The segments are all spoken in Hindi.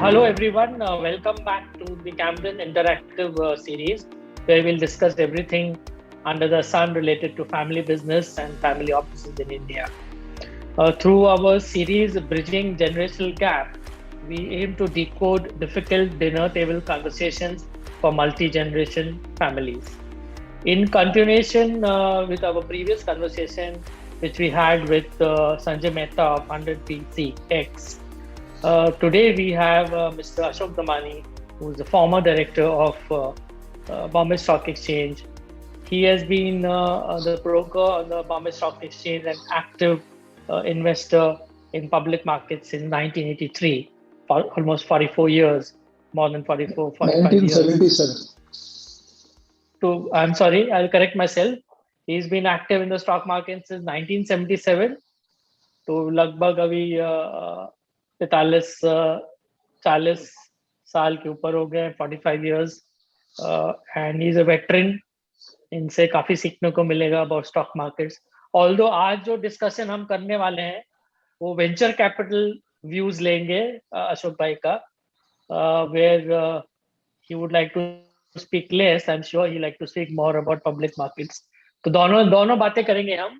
Hello, everyone. Welcome back to the Camden Interactive series, where we'll discuss everything under the sun related to family business and family offices in India. Through our series, Bridging Generational Gap, we aim to decode difficult dinner table conversations for multi generation families. In continuation with our previous conversation, which we had with Sanjay Mehta of 100BCX, today we have Mr. Ashok Damani, who is the former director of Bombay Stock Exchange. He has been the broker on the Bombay Stock Exchange and active investor in public markets since 1983, for almost 44 years, more than 45 years. 1977. I'm sorry, I'll correct myself. He's been active in the stock market since 1977. तो लगभग अभी 40 साल के ऊपर हो गए, 45 years, and he's a veteran. इनसे काफी सीखने को मिलेगा about stock markets. Although आज जो डिस्कशन हम करने वाले हैं वो वेंचर कैपिटल व्यूज लेंगे अशोक भाई का, where he would like to speak less. I'm sure he like to speak more about public markets. तो दोनों बातें करेंगे हम,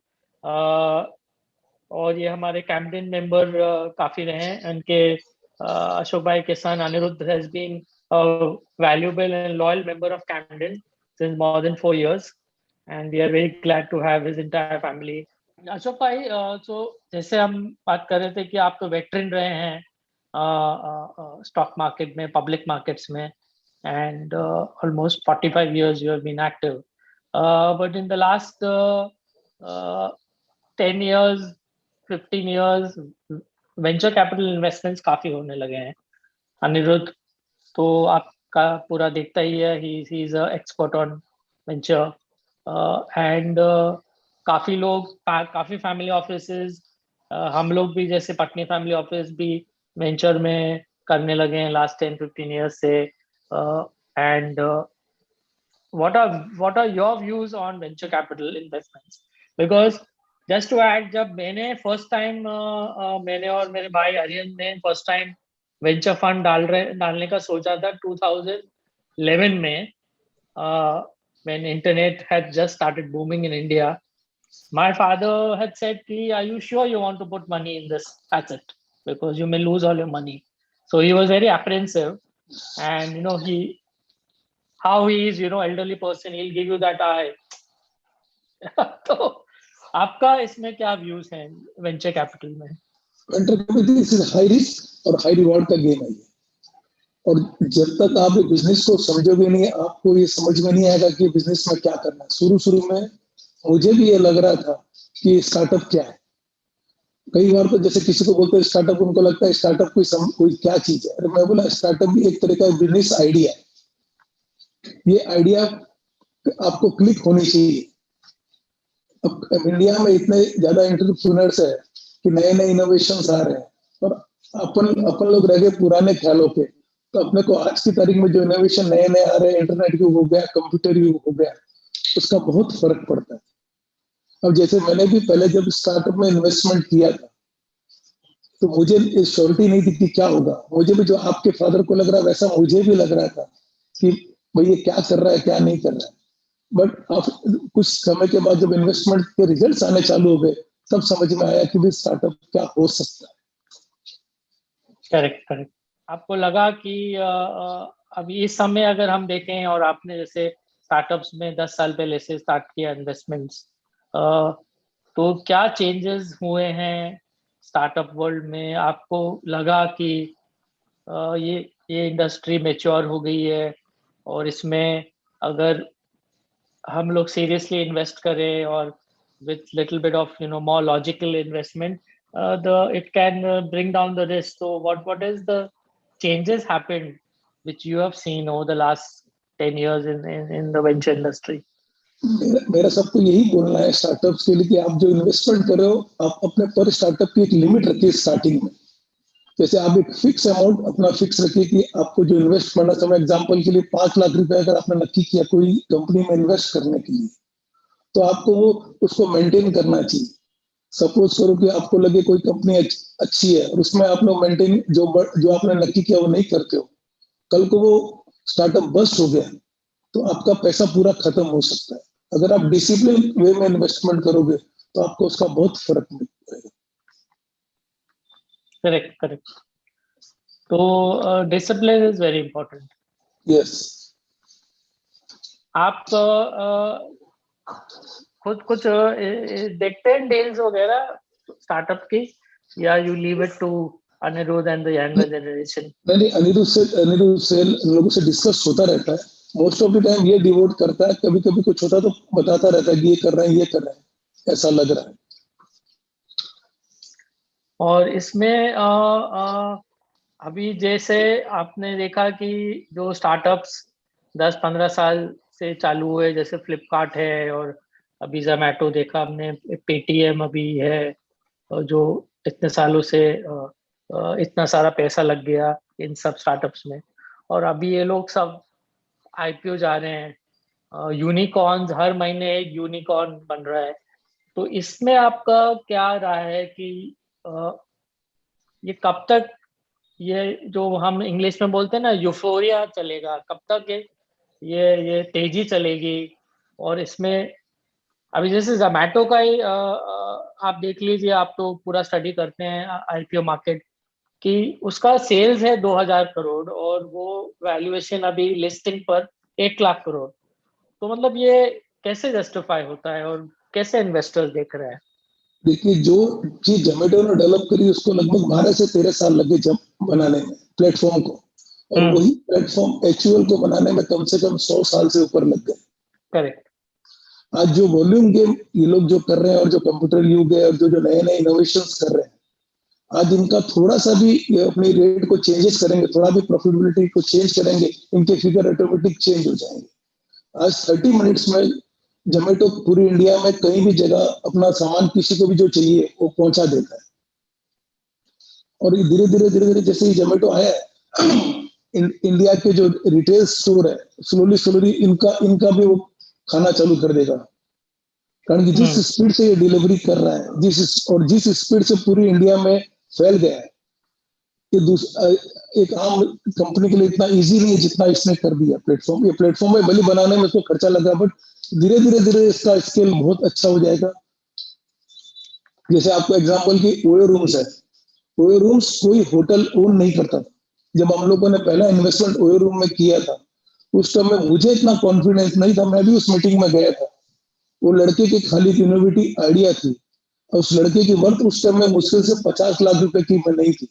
और ये हमारे कैम्पडेन मेंबर काफी रहे हैं. उनके अशोक भाई के सन Anirudh has been a valuable and loyal member of Camden since more than 4 years, and we are very glad to have his entire family. Ashok भाई, तो जैसे हम बात कर रहे थे कि आप तो वेटरन रहे हैं स्टॉक मार्केट में, पब्लिक मार्केट्स में, and almost 45 years you have been active. But in the last 10 years, 15 years, venture capital investments काफी होने लगे हैं. अनिरुद्ध तो आपका पूरा देखता ही है, he is an expert on venture, and काफी लोग, काफी फैमिली ऑफिसेज, हम लोग भी जैसे पटनी फैमिली ऑफिस भी वेंचर में करने लगे हैं लास्ट 10-15 years से. And what are your views on venture capital investments? Because just to add, जब मैंने फर्स्ट टाइम मैंने और मेरे भाई आर्यन ने फर्स्ट टाइम वेंचर फंड डालने का सोचा था 2011 में, when internet had just started booming in India. My father had said, are you sure you want to put money in this asset? Because you may lose all your money. So he was very apprehensive, and how he is, elderly person, he'll give you that eye. तो आपका इसमें क्या व्यूज हैं वेंचर कैपिटल में? Venture capital is high risk और हाई रिवॉर्ड का गेम है ये. और जब तक आप बिजनेस को समझोगे नहीं, आपको ये समझ में नहीं आएगा कि बिजनेस में क्या करना है. शुरू में मुझे भी ये लग रहा था कि स्टार्टअप क्या है. कई बार तो जैसे किसी को बोलते हैं स्टार्टअप, उनको लगता है स्टार्टअप कोई क्या चीज है. अरे मैं बोला स्टार्टअप भी एक तरह का बिजनेस आइडिया है. ये आइडिया आपको क्लिक होनी चाहिए. अब इंडिया में इतने ज्यादा एंटरप्रेन्योर्स है कि नए नए इनोवेशंस आ रहे हैं, और अपन लोग रह गए पुराने ख्यालों पे. तो अपने को आज की तारीख में जो इनोवेशन नए नए आ रहे हैं, इंटरनेट युग हो गया, कंप्यूटर युग हो गया, उसका बहुत फर्क पड़ता है. अब जैसे मैंने भी पहले जब स्टार्टअप में इन्वेस्टमेंट किया था तो मुझे श्योरिटी नहीं थी कि क्या होगा. मुझे भी जो आपके फादर को लग रहा है वैसा मुझे भी लग रहा था कि भाई ये क्या कर रहा है, क्या नहीं कर रहा है. बट कुछ समय के बाद जब इन्वेस्टमेंट के रिजल्ट्स आने चालू हो गए, तब समझ में आया कि भी स्टार्टअप क्या हो सकता है. करेक्ट. आपको लगा कि अभी इस समय अगर हम देखें, और आपने जैसे स्टार्टअप्स में 10 साल पहले से स्टार्ट किया इन्वेस्टमेंट्स, तो क्या चेंजेस हुए हैं स्टार्टअप वर्ल्ड में? आपको लगा कि ये इंडस्ट्री मैच्योर हो गई है, और इसमें अगर हम लोग सीरियसली इन्वेस्ट करें और with little bit of more logical investment, it can bring down the risk. So what is the changes happened which you have seen over the last 10 years in the venture industry? मेरा सबको यही बोलना है स्टार्टअप्स के लिए कि आप जो इन्वेस्टमेंट कर रहे हो, आप अपने पर स्टार्टअप की एक लिमिट रखिए स्टार्टिंग में. जैसे आप एक फिक्स अमाउंट अपना फिक्स रखिए कि आपको जो इन्वेस्ट करना है. एग्जांपल के लिए 5 लाख रुपए अगर आपने नक्की किया कोई कंपनी में इन्वेस्ट करने के लिए, तो आपको वो उसको मेंटेन करना चाहिए. सपोज करो कि आपको लगे कोई कंपनी अच्छी है और उसमें आप लोग मेंटेन जो आपने नक्की किया वो नहीं करते हो, कल को वो स्टार्टअप बस्ट हो गया तो आपका पैसा पूरा खत्म हो सकता है। अगर आप डिसिप्लिन वे में इन्वेस्टमेंट करोगे तो आपको उसका बहुत फर्क पड़ेगा। Correct correct. तो discipline is very important. Yes. आप खुद कुछ देखते हैं डील्स वगैरह स्टार्टअप की, या you leave it to Anirudh and the younger generation? नहीं, अनिरुद्ध से लोगों से डिस्कस होता रहता है। मोस्ट ऑफ द टाइम ये डिवोट करता है, कभी कभी कुछ होता तो बताता रहता है कि ये कर रहे हैं, ये कर रहे हैं, ऐसा लग रहा है। और इसमें अभी जैसे आपने देखा कि जो स्टार्टअप्स 10-15 साल से चालू हुए, जैसे फ्लिपकार्ट है, और अभी जोमेटो देखा हमने, पेटीएम अभी है, और जो इतने सालों से इतना सारा पैसा लग गया इन सब स्टार्टअप्स में, और अभी ये लोग सब आईपीओ जा रहे हैं, यूनिकॉर्न्स, हर महीने एक यूनिकॉर्न बन रहा है। तो इसमें आपका क्या राय है कि अ, ये कब तक, ये जो हम इंग्लिश में बोलते हैं ना यूफोरिया, चलेगा कब तक? ये तेजी चलेगी? और इसमें अभी जैसे जोमेटो का ही आप देख लीजिए, आप तो पूरा स्टडी करते हैं आईपीओ मार्केट कि उसका सेल्स है 2000 करोड़, और वो वैल्यूएशन अभी लिस्टिंग पर 1 लाख करोड़। तो मतलब ये कैसे जस्टिफाई होता है, और कैसे इन्वेस्टर्स देख रहे हैं? देखिए, जो चीज जोमेटो ने डेवलप करी उसको लगभग 12 से 13 साल लगे जब बनाने में प्लेटफॉर्म को, और हम्म। वही प्लेटफॉर्म एक्चुअल को बनाने में कम से कम 100 साल से ऊपर लग गए। करेक्ट। आज जो वॉल्यूम गेम ये लोग जो कर रहे हैं और जो कंप्यूटर युग है और जो जो नए नए इनोवेशन कर रहे हैं, आज इनका थोड़ा सा भी ये अपनी रेट को चेंजेस करेंगे, थोड़ा भी प्रॉफिटेबिलिटी को चेंज करेंगे, इनके फिगर ऑटोमेटिक चेंज हो जाएंगे। आज 30 मिनट्स में जोमेटो पूरी इंडिया में कहीं भी जगह अपना सामान किसी को भी जो चाहिए वो पहुंचा देता है। और ये धीरे धीरे जैसे ही जोमेटो आया है इंडिया के जो रिटेल स्टोर है स्लोली स्लोली इनका इनका भी वो खाना चालू कर देगा। कारण कि जिस हम्म। स्पीड से ये डिलीवरी कर रहा है, जिस स्पीड से पूरी इंडिया में फैल गया है, ये एक आम कंपनी के लिए इतना इजी नहीं है जितना इसने कर दिया प्लेटफॉर्म। ये प्लेटफॉर्म में भले बनाने में इसको खर्चा लगा, बट धीरे धीरे इसका स्केल बहुत अच्छा हो जाएगा। जैसे आपको एग्जांपल की ओयो रूम्स है। ओयो रूम्स कोई होटल ओन नहीं करता था। जब हम लोगों ने पहला इन्वेस्टमेंट ओयो रूम में किया था, उस टाइम में मुझे इतना कॉन्फिडेंस नहीं था, मैं भी उस मीटिंग में गया था। वो लड़के की खाली इनोवेटिव आइडिया थी, और उस लड़के की वर्थ उस टाइम में मुश्किल से 50 लाख रुपए की में नहीं थी।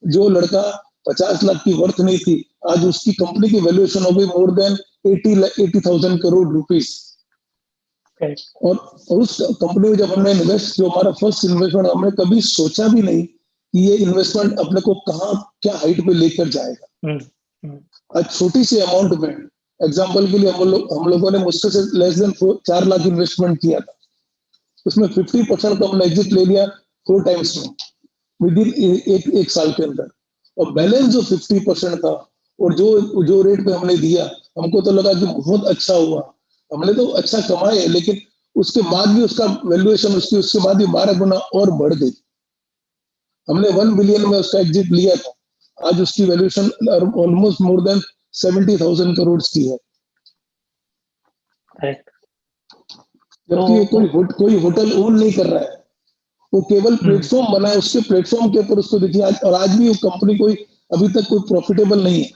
जो लड़का 50 लाख की वर्थ नहीं थी, आज उसकी कंपनी की वैल्यूएशन हो गई more than 80,000 crore rupees. Correct. और उस कंपनी में जब हमने इन्वेस्ट किया, हमारा फर्स्ट इन्वेस्टमेंट, हमने कभी सोचा भी नहीं कि ये इन्वेस्टमेंट अपने को कहाँ क्या हाइट पे लेकर जाएगा। हम्म। हम्म। आज छोटी सी अमाउंट में, एग्जाम्पल के लिए हम लोगों ने मुश्किल से लेस देन 4 लाख इन्वेस्टमेंट किया था। उसमें 50% का हमने एग्जिट ले लिया 4 टाइम्स में, विद इन एक साल के अंदर। और बैलेंस जो 50% था, और जो जो रेट पे हमने दिया, हमको तो लगा कि बहुत अच्छा हुआ, हमने तो अच्छा कमाए, लेकिन उसके बाद भी उसका वैल्यूएशन उसकी उसके बाद भी 12 गुना और बढ़ गई। हमने 1 बिलियन में उसका एग्जिट लिया था, आज उसकी valuation almost more than 70,000 crore की है। करेक्ट। जबकि ये तो कोई होटल ओन नहीं कर रहा है, वो केवल हम्म। प्लेटफॉर्म बना है, उसके प्लेटफॉर्म के ऊपर उसको देखिए आज, और आज भी वो कंपनी कोई अभी तक कोई प्रॉफिटेबल नहीं है,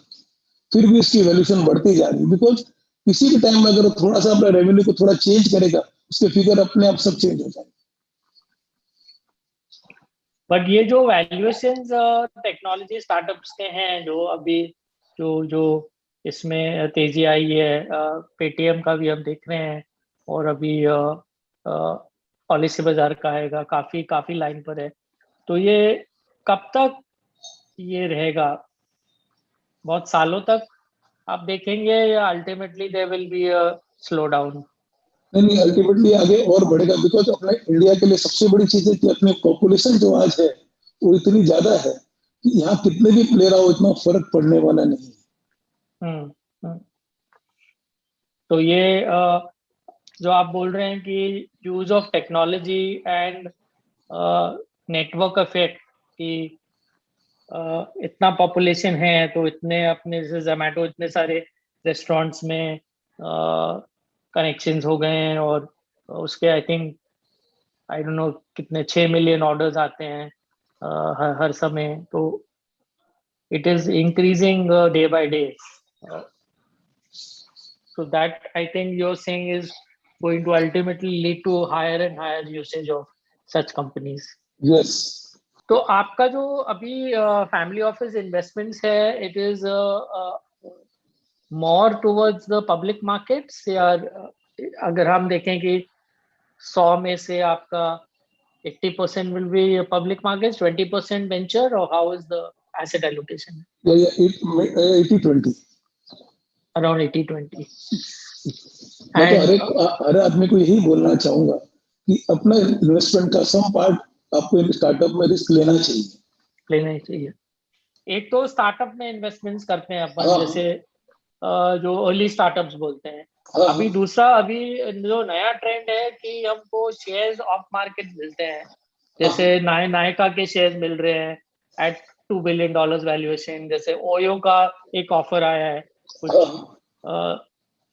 फिर भी इसकी वैल्यूएशन बढ़ती जा रही है। बिकॉज किसी भी टाइम में अगर थोड़ा सा अपने रेवेन्यू को थोड़ा चेंज करेगा, उसके फिगर अपने आप सब चेंज हो जाएंगे। बट ये जो वैल्यूएशंस टेक्नोलॉजी स्टार्टअप्स के हैं, जो अभी जो जो इसमें तेजी आई है, पेटीएम का भी हम देख रहे हैं, और अभी पॉलिसी बाजार का आएगा, काफी काफी लाइन पर है। तो ये कब तक ये रहेगा? बहुत सालों तक आप देखेंगे, या ultimately there will be a slow down? नहीं नहीं, अल्टीमेटली आगे और बढ़ेगा। बिकॉज अपने इंडिया के लिए सबसे बड़ी चीज है कि अपने पॉपुलेशन जो आज है वो इतनी ज्यादा है कि यहाँ कितने भी प्लेयर आओ इतना फर्क पड़ने वाला नहीं। हम्म। हम्म। तो ये जो आप बोल रहे हैं कि use of technology and network effect कि इतना पॉपुलेशन है तो इतने अपने जैसे जोमेटो इतने सारे रेस्टोरेंट्स में कनेक्शंस हो गए हैं, और उसके I think I don't know कितने 6 मिलियन ऑर्डर्स आते हैं हर समय, तो it is increasing day by day, so that I think you're saying is going to ultimately lead to higher and higher usage of such companies. Yes. तो आपका जो अभी फैमिली ऑफिस इन्वेस्टमेंट्स है, it is more towards the public markets, या अगर हम देखें कि 100 में से आपका 80% will be public markets, 20% venture, or how is the asset allocation? या 80-20। Around 80-20. मैं तो And हर आदमी को यही बोलना चाहूंगा कि अपना इन्वेस्टमेंट का सम पार्ट आपको स्टार्टअप में रिस्क लेना चाहिए। लेना ही चाहिए। एक तो स्टार्टअप में इन्वेस्टमेंट्स करते हैं अपन, हाँ। जैसे जो अर्ली स्टार्टअप्स बोलते हैं। हाँ, अभी दूसरा, अभी जो नया ट्रेंड है कि हमको शेयर्स ऑफ मार्केट मिलते हैं, जैसे नायका के शेयर्स मिल रहे हैं एट $2 बिलियन वैल्यूएशन। जैसे ओयो का एक ऑफर आया है, कुछ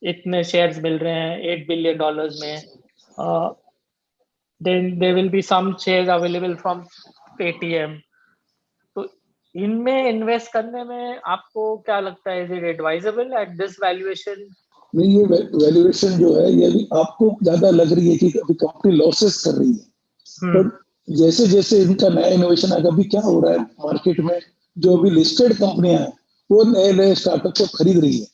इतने शेयर्स मिल रहे हैं $8 बिलियन में। Then there will be some shares available from Paytm. तो इनमें इन्वेस्ट करने में आपको क्या लगता है, is it advisable at this valuation? नहीं, ये वैल्यूएशन जो है ये भी आपको ज्यादा लग रही है कि अभी कंपनी लॉसेस कर रही है, पर जैसे जैसे इनका नया इनोवेशन आएगा, अभी क्या हो रहा है मार्केट में, जो अभी लिस्टेड कंपनियां हैं वो नए नए स्टार्टअप को खरीद रही है।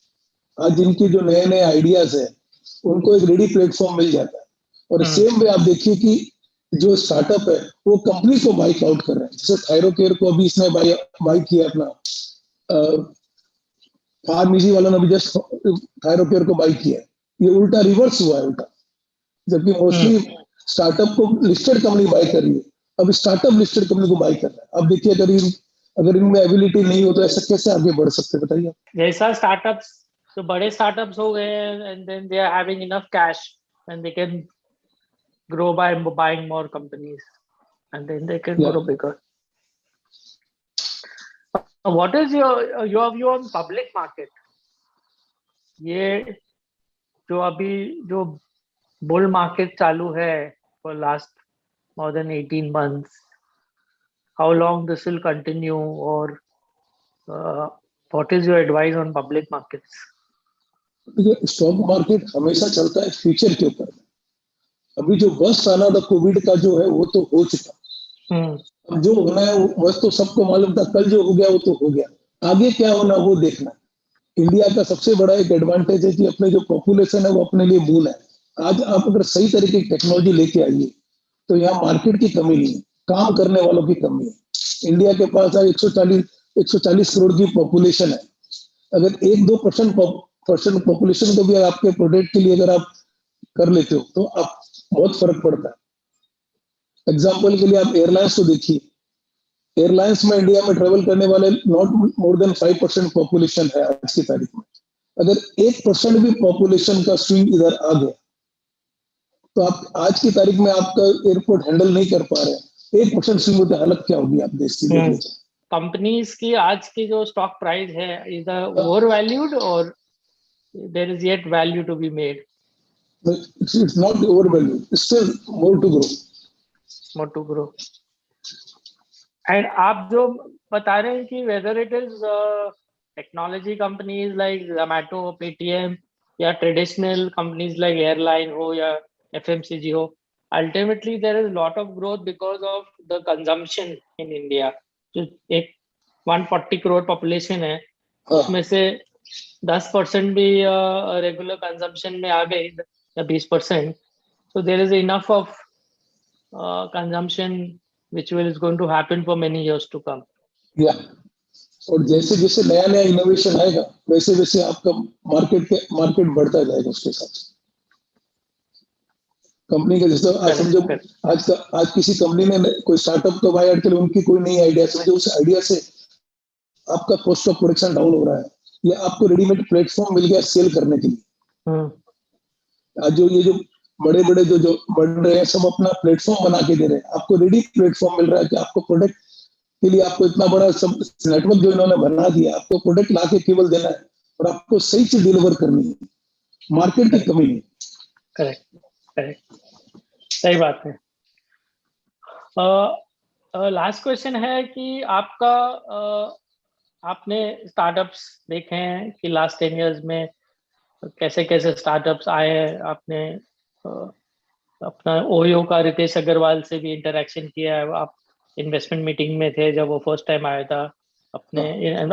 आज इनके जो नए नए आइडियाज है उनको एक रेडी प्लेटफॉर्म मिल जाता है, और सेम वे आप देखिए कि जो स्टार्टअप है वो कंपनी को बाइक आउट कर रहे हैं। जैसे थायरोकेयर को अभी इसने बाई किया अपना, फार्मेसी वालों ने अभी जस्ट थायरोकेयर को बाई किया। ये उल्टा रिवर्स हुआ है, उल्टा, जबकि मोस्टली स्टार्टअप को लिस्टेड कंपनी बाई कर रही है, अब स्टार्टअप लिस्टेड कंपनी को बाई कर रहा है। अब देखिए अगर इनमें एबिलिटी नहीं हो तो ऐसा कैसे आगे बढ़ सकते, बताइए। जैसा स्टार्टअप्स, तो बड़े स्टार्टअप्स हो गए हैं and then they are having enough cash and they can grow by buying more companies and then they can grow bigger. What is your view on public market? ये जो अभी जो बुल मार्केट चालू है for last more than 18 months, how long this will continue, or what is your advice on public markets? Stock market हमेशा चलता है फ्यूचर के ऊपर। अभी जो बस आना था कोविड का जो है वो तो हो चुका, अब जो होना है बस तो सबको मालूम था, कल जो हो गया वो तो हो गया, आगे क्या होना वो देखना। इंडिया का सबसे बड़ा एक एडवांटेज है कि अपने जो पॉपुलेशन है वो अपने लिए मूल है। आज आप अगर सही तरीके की टेक्नोलॉजी लेके आइए तो यहाँ मार्केट की कमी नहीं है, काम करने वालों की कमी है। इंडिया के पास आज 140 करोड़ की पॉपुलेशन है। अगर 1-2% पॉपुलेशन को भी आपके प्रोडक्ट के लिए अगर आप कर लेते हो तो आप बहुत फर्क पड़ता है। एग्जाम्पल के लिए आप एयरलाइंस को देखिए, एयरलाइंस में इंडिया में ट्रेवल करने वाले नॉट मोर देन 5% पॉपुलेशन है आज की तारीख में। अगर 1% भी पॉपुलेशन का स्विंग इधर आ गया तो आप आज की तारीख में आपका एयरपोर्ट हैंडल नहीं कर पा रहे। 1% स्विंग होते हालत क्या होगी आप देश की? कंपनीज की आज की जो स्टॉक प्राइस है, इज ओवर वैल्यूड और there is yet value to be made? It's not overvalued. It's still more to grow. More to grow. And आप जो बता रहे हैं कि whether it is technology companies like Zomato, Paytm, या traditional companies like airline हो या FMCG हो, ultimately there is a lot of growth because of the consumption in India. जो एक 140 करोड़ पॉपुलेशन है, उसमें से 10% भी रेगुलर कंजम्पशन में आ गई या 20%, so there is enough of consumption which is going to happen for many years to come. Yeah. और जैसे जैसे नया नया इनोवेशन आएगा वैसे वैसे आपका मार्केट बढ़ता जाएगा उसके साथ। कंपनी का जैसे आज समझो आज किसी कंपनी ने कोई स्टार्टअप को बाय करके उनकी कोई नई आइडिया, समझो उस आइडिया से आपका कॉस्ट ऑफ प्रोडक्शन डाउन हो रहा है या आपको रेडीमेड प्लेटफॉर्म मिल गया सेल करने के लिए। आज जो ये जो बड़े बड़े जो बढ़ रहे हैं सब अपना प्लेटफॉर्म बना के दे रहे हैं, आपको रेडी प्लेटफॉर्म मिल रहा है कि आपको प्रोडक्ट के लिए आपको इतना बड़ा सब नेटवर्क जो इन्होंने बना दिया, आपको प्रोडक्ट ला के केवल देना है और आपको सही चीज डिलीवर करनी है, मार्केट की कमी नहीं। करेक्ट, करेक्ट, सही बात है। लास्ट क्वेश्चन है कि आपका आपने स्टार्टअप्स देखे हैं कि लास्ट 10 इयर्स में कैसे कैसे स्टार्टअप्स आए हैं, आपने अपना ओयो का रितेश अग्रवाल से भी इंटरेक्शन किया है, आप इन्वेस्टमेंट मीटिंग में थे जब वो फर्स्ट टाइम आया था अपने,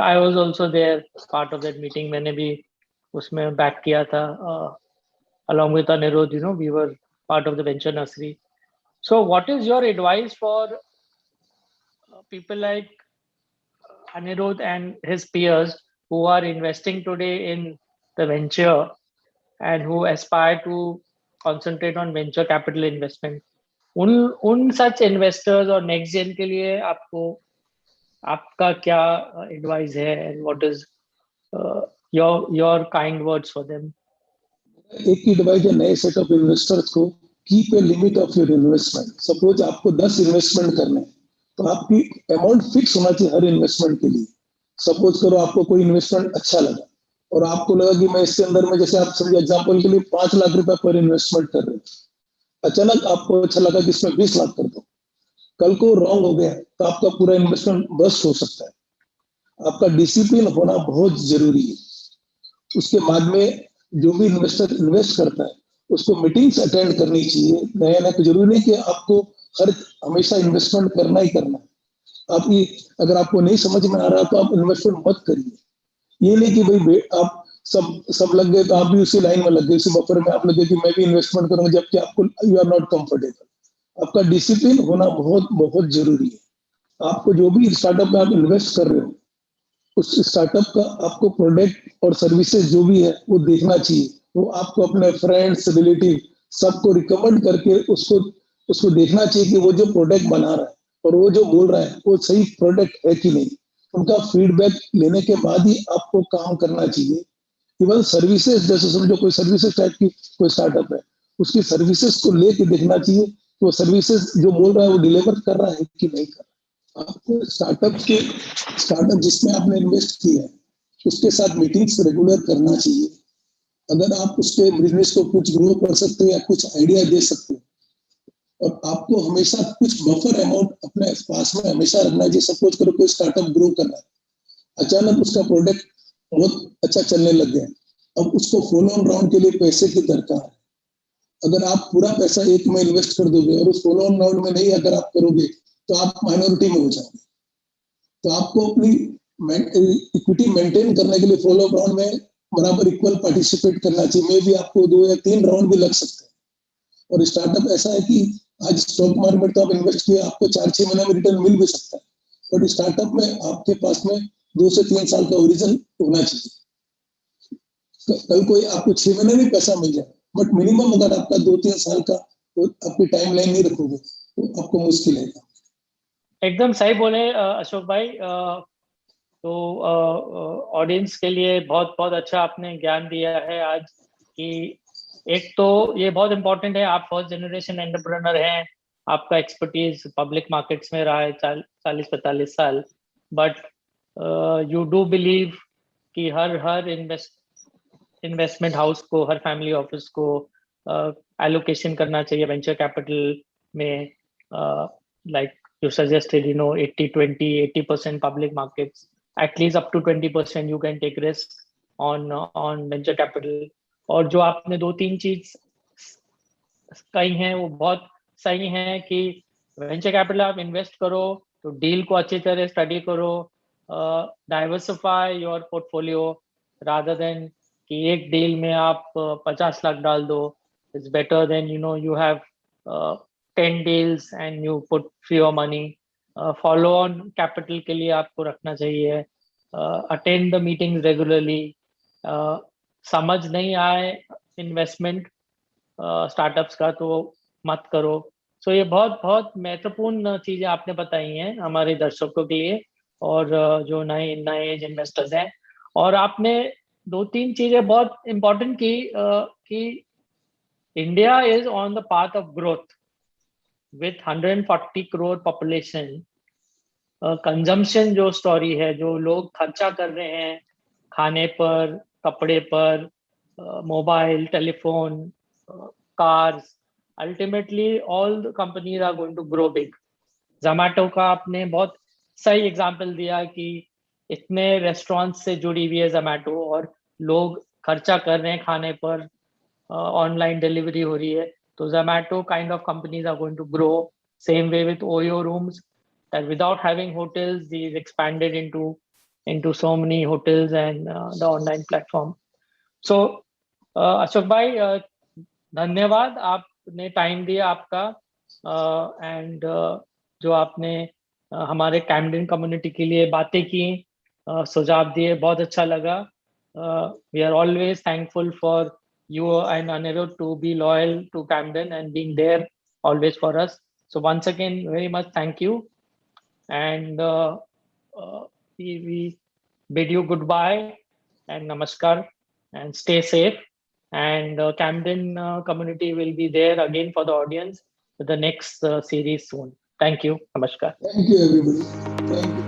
I was also there part of that meeting, मैंने भी उसमें बैक किया था along with Anirudh, we were part of the venture nursery. So what is your advice for people like Anirudh and his peers who are investing today in the venture and who aspire to concentrate on venture capital investment? उन such investors और next gen के लिए आपका क्या advice है, and what is your kind words for them? एक ही एडवाइस है नए सेट ऑफ इन्वेस्टर्स को, keep a limit of your investment. Suppose आपको 10 इन्वेस्टमेंट करने हैं तो आपकी अमाउंट फिक्स होना चाहिए हर इन्वेस्टमेंट के लिए। सपोज करो आपको कोई इन्वेस्टमेंट अच्छा लगा और आपको लगा कि मैं इसके अंदर में, जैसे आप समझिए एग्जांपल के लिए 5 लाख रुपए पर इन्वेस्टमेंट कर रहे हैं, अचानक आपको अच्छा लगा कि इसमें 20 लाख कर दो, कल को रॉन्ग हो गया तो आपका पूरा इन्वेस्टमेंट बस्ट हो सकता है। आपका डिसिप्लिन होना बहुत जरूरी है। उसके बाद में जो भी इन्वेस्टर इन्वेस्ट करता है उसको मीटिंग्स अटेंड करनी चाहिए। नया नया जरूरी नहीं कि आपको हर हमेशा इन्वेस्टमेंट करना ही करना है। आप ये अगर आपको नहीं समझ में आ रहा तो आप इन्वेस्टमेंट मत करिए। ये नहीं कि भाई आप सब लग गए तो आप भी उसी लाइन में लग गए, उसी बफर में आप लगे कि मैं भी इन्वेस्टमेंट करूंगा, जबकि आपको यू आर नॉट कंफर्टेबल। आपका डिसिप्लिन होना बहुत बहुत जरूरी है। आपको जो भी स्टार्टअप में आप इन्वेस्ट कर रहे हो उस स्टार्टअप का आपको प्रोडक्ट और सर्विसेज जो भी है वो देखना चाहिए। वो आपको अपने फ्रेंड्स रिलेटिव सबको रिकमेंड करके उसको देखना चाहिए कि वो जो प्रोडक्ट बना रहा है और वो जो बोल रहा है वो सही प्रोडक्ट है कि नहीं। उनका फीडबैक लेने के बाद ही आपको काम करना चाहिए। इवन सर्विसेज, जैसे समझो कोई सर्विसेज टाइप की कोई स्टार्टअप है, उसकी सर्विसेज को लेके देखना चाहिए कि वो सर्विसेज जो बोल रहा है वो डिलीवर कर रहा है कि नहीं कर रहा है। आपको स्टार्टअप जिसमें आपने इन्वेस्ट किया है उसके साथ मीटिंग्स रेगुलर करना चाहिए। अगर आप उसके बिजनेस को कुछ ग्रो कर सकते हो या कुछ आइडिया दे सकते हो, और आपको हमेशा कुछ बफर अमाउंट अपने पास में हमेशा रखना चाहिए। सपोज करो कोई स्टार्टअप ग्रो कर रहा है, अचानक उसका प्रोडक्ट बहुत अच्छा चलने लग गया, अब उसको फॉलो ऑन राउंड के लिए पैसे की दरकार है। अगर आप पूरा पैसा एक में इन्वेस्ट कर दोगे और उस फॉलो ऑन राउंड में नहीं अगर आप करोगे तो आप माइनॉरिटी में हो जाओगे। तो आपको अपनी इक्विटी मेंटेन करने के लिए फॉलो राउंड में बराबर इक्वल पार्टिसिपेट करना चाहिए। मे भी आपको 2 या 3 राउंड भी लग सकते हैं। और स्टार्टअप ऐसा है कि आज स्टॉक मार्केट तो आप इन्वेस्ट किया आपको 4-6 महीने में रिटर्न मिल भी सकता है, बट स्टार्टअप में आपके पास में 2 से 3 साल का ओरिजिन होना चाहिए। कल कोई आपको 6 महीने में पैसा मिल जाए, बट मिनिमम अगर आपका 2-3 साल का आपकी टाइम लाइन नहीं रखोगे तो आपको मुश्किल है। एकदम सही बोले अशोक भाई। तो ऑडियंस के लिए बहुत बहुत अच्छा आपने ज्ञान दिया है आज कि एक तो ये बहुत इंपॉर्टेंट है, आप फर्स्ट जनरेशन एंटरप्रेन्योर हैं, आपका एक्सपर्टीज पब्लिक मार्केट्स में रहा है 40-45 साल, बट यू डू बिलीव कि हर इन्वेस्टमेंट हाउस को, हर फैमिली ऑफिस को एलोकेशन करना चाहिए वेंचर कैपिटल में, like you suggested 80-20, 80% public markets, at least up to 20% you can take risk on venture capital। और जो आपने 2-3 चीज कही हैं वो बहुत सही हैं कि वेंचर कैपिटल आप इन्वेस्ट करो तो डील को अच्छी तरह स्टडी करो, diversify your portfolio rather than कि एक डील में आप 50 लाख डाल दो। It's better than you have 10 deals and you put fewer money। Follow on capital के लिए आपको रखना चाहिए, अटेंड द मीटिंग रेगुलरली। समझ नहीं आए इन्वेस्टमेंट स्टार्टअप्स का तो मत करो। सो ये बहुत बहुत महत्वपूर्ण चीजें आपने बताई हैं हमारे दर्शकों के लिए और जो नए नए एज इन्वेस्टर्स हैं। और आपने 2-3 चीजें बहुत इम्पोर्टेंट की कि India is on the path of growth with 140 crore population. Consumption जो स्टोरी है, जो लोग खर्चा कर रहे हैं खाने पर, कपड़े पर, mobile, telephone, cars, ultimately all the companies are going to grow big. Zomato का आपने बहुत सही एग्जांपल दिया कि इतने रेस्टोरेंट्स से जुड़ी हुई है जोमैटो और लोग खर्चा कर रहे हैं खाने पर, ऑनलाइन डिलीवरी हो रही है. तो Zomato kind of companies are going to grow. Same way with OYO rooms, that without having hotels, these expanded into so many hotels and the online platform. So Ashok bhai, धन्यवाद, आपने टाइम दिया आपका, एंड जो आपने हमारे कैमडन कम्युनिटी के लिए बातें की, सुझाव दिए, बहुत अच्छा लगा. We are always thankful for you and Anirudh to be loyal to Camden and being there always for us. So once again, very much thank you. And we bid you goodbye and namaskar and stay safe. And Camden community will be there again for the audience for the next series soon. Thank you. Namaskar. Thank you, everybody. Thank you.